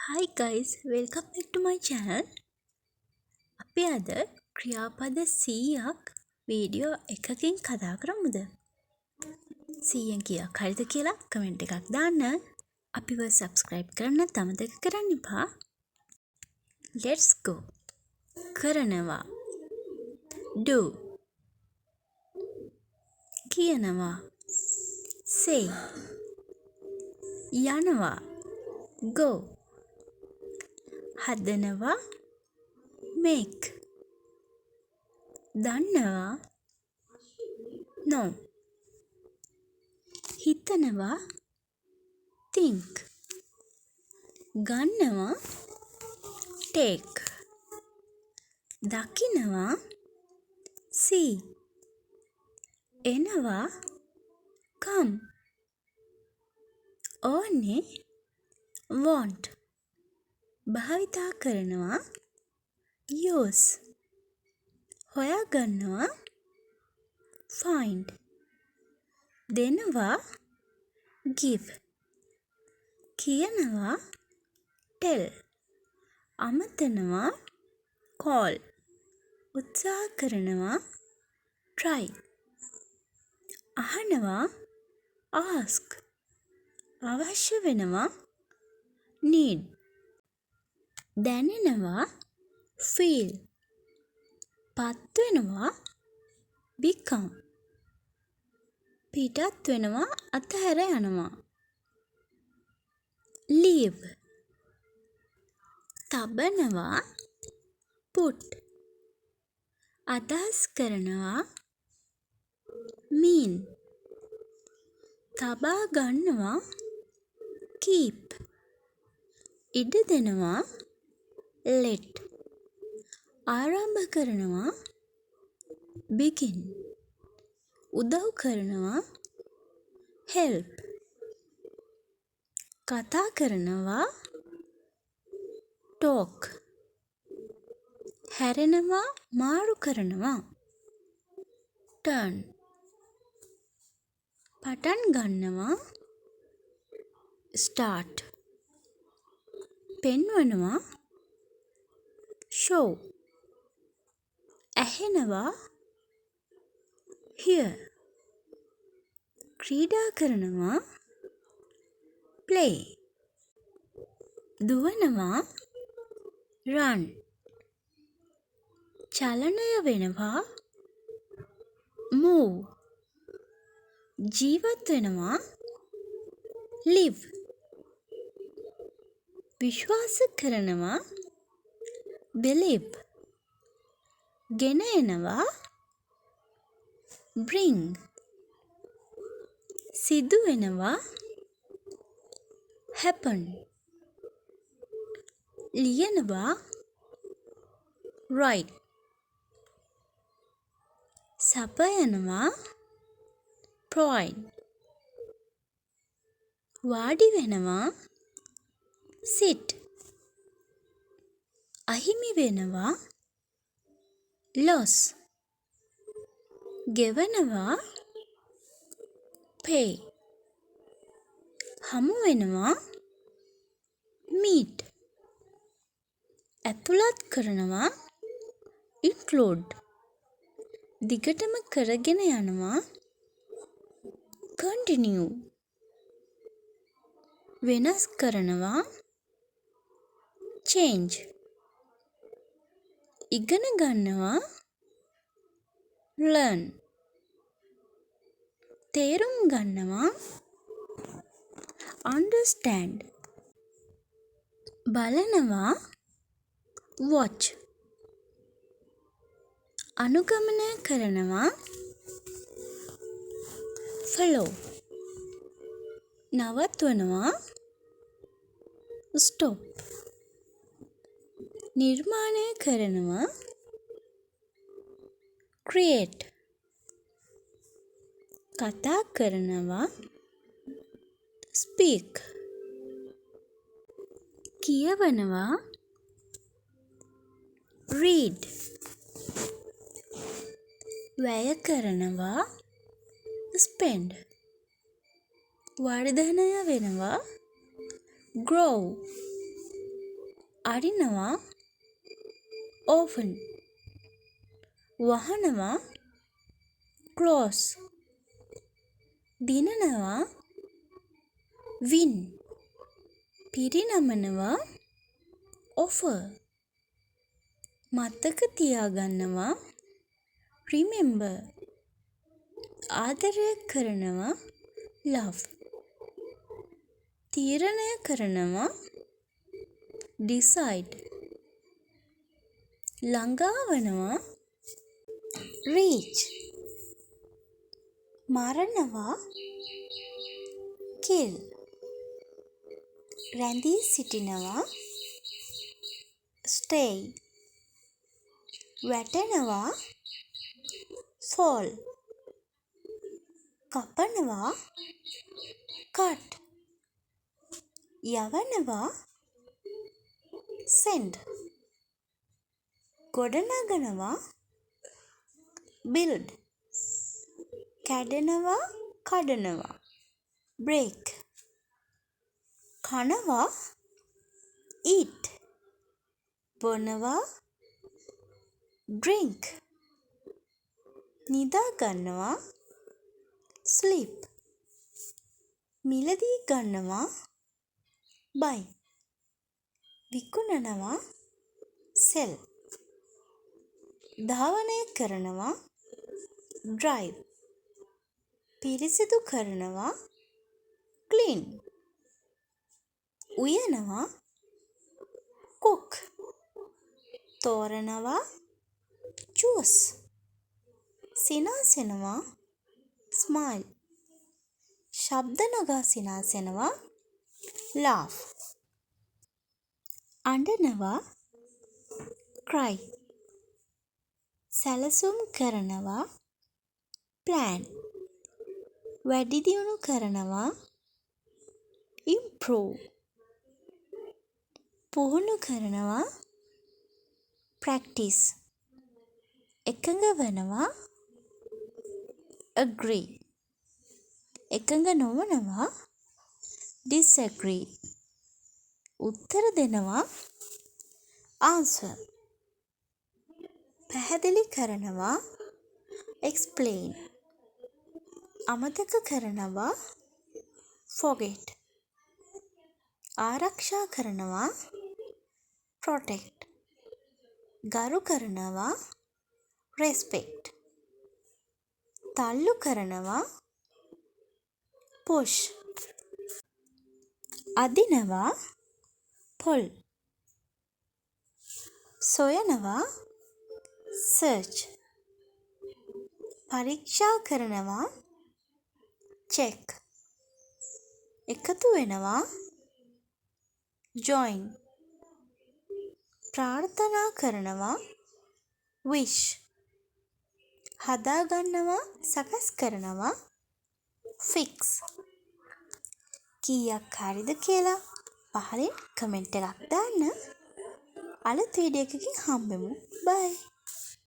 Hi guys, welcome back to my channel. අපි අද ක්‍රියාපද 100ක් වීඩියෝ එකකින් කතා කරමුද? 100න් කීයක් හරිද කියලා කමෙන්ට් එකක් දාන්න. අපිව subscribe කරන්න අමතක කරන්න එපා. Let's go. කරනවා. Do. කියනවා. Say. යනවා. Go. හදනවා. Make. දන්නවා. Know. හිතනවා. Think. ගන්නවා. Take. දකිනවා. See. එනවා. Come. ඕනේ. Want. භාවිතා කරනවා. Use. හොයාගන්නවා. Find. දෙනවා. Give. කියනවා. Tell. අමතනවා. Call. උත්සාහ කරනවා. Try. අහනවා. Ask. අවශ්‍ය වෙනවා. Need. දැනෙනවා. Feel. පත් වෙනවා. Become. පිටත් වෙනවා. අතහැර යනවා. Leave. තබනවා. Put. අදහස් කරනවා. Mean. තබා ගන්නවා. Keep. ඉඩ දෙනවා. Let. ආරම්භ කරනවා. Begin. උදව් කරනවා. Help. කතා කරනවා. Talk. හැරෙනවා. මාරු කරනවා. Turn. පටන් ගන්නවා. Start. පෙන්වනවා. Show. ඇහෙනවා. Hear. ක්‍රීඩා කරනවා. Play. දුවනවා. Run. චලනය වෙනවා. Move. ජීවත් වෙනවා. Live. විශ්වාස කරනවා. Believe. ගෙන එනවා. Bring. සිදු වෙනවා. Happen. ලියනවා. Write. සපයනවා. Provide. වාඩි වෙනවා. Sit. අහිමි වෙනවා. Loss. ගෙවනවා. Pay. හමු වෙනවා. Meet. ඇතුළත් කරනවා. Include. දිගටම කරගෙන යනවා. Continue. වෙනස් කරනවා. Change. ඉගෙන ගන්නවා. Learn. තේරුම් ගන්නවා. Understand. බලනවා. Watch. අනුගමනය කරනවා. Follow. නවත්වනවා. Stop. නිර්මාණය කරනවා. Create. කතා කරනවා. Speak. කියවනවා. Read. වැය කරනවා. Spend. වර්ධනය වෙනවා. grow අරිනවා open. වහනවා close. දිනනවා win. පිරිනමනවා offer. මතක තියාගන්නවා remember. ආදරය කරනවා love. තීරණය කරනවා decide. ළඟාවනවා reach. මරණවා kill. රැඳී සිටිනවා stay. වැටෙනවා fall. කපනවා cut. යවනවා send. ගොඩනගනවා build. කැඩෙනවා කඩනවා break. කනවා eat. බොනවා drink. නිදාගන්නවා sleep. මිලදී ගන්නවා buy. විකුණනවා sell. ධාවනය කරනවා drive. පිරිසිදු කරනවා clean. උයනවා cook. තෝරනවා choose. සිනාසෙනවා smile. ශබ්ද නගා සිනාසෙනවා laugh. අඬනවා cry. සැලසුම් කරනවා plan. වැඩි දියුණු කරනවා improve. පුහුණු කරනවා practice. එකඟ වෙනවා agree. එකඟ නොවනවා disagree. උත්තර දෙනවා answer. පැහැදිලි කරනවා explain. අමතක කරනවා forget. ආරක්ෂා කරනවා protect. ගරු කරනවා respect. තල්ලු කරනවා push. අදිනවා pull. සොයනවා search. පරීක්ෂා කරනවා check. එකතු වෙනවා join. ප්‍රාර්ථනා කරනවා wish. හදාගන්නවා සකස් කරනවා fix. කීයක් හරිද කියලා පහලින් කමෙන්ට් එකක් දාන්න. අලුත් වීඩියෝ එකකින් හම්බෙමු. bye.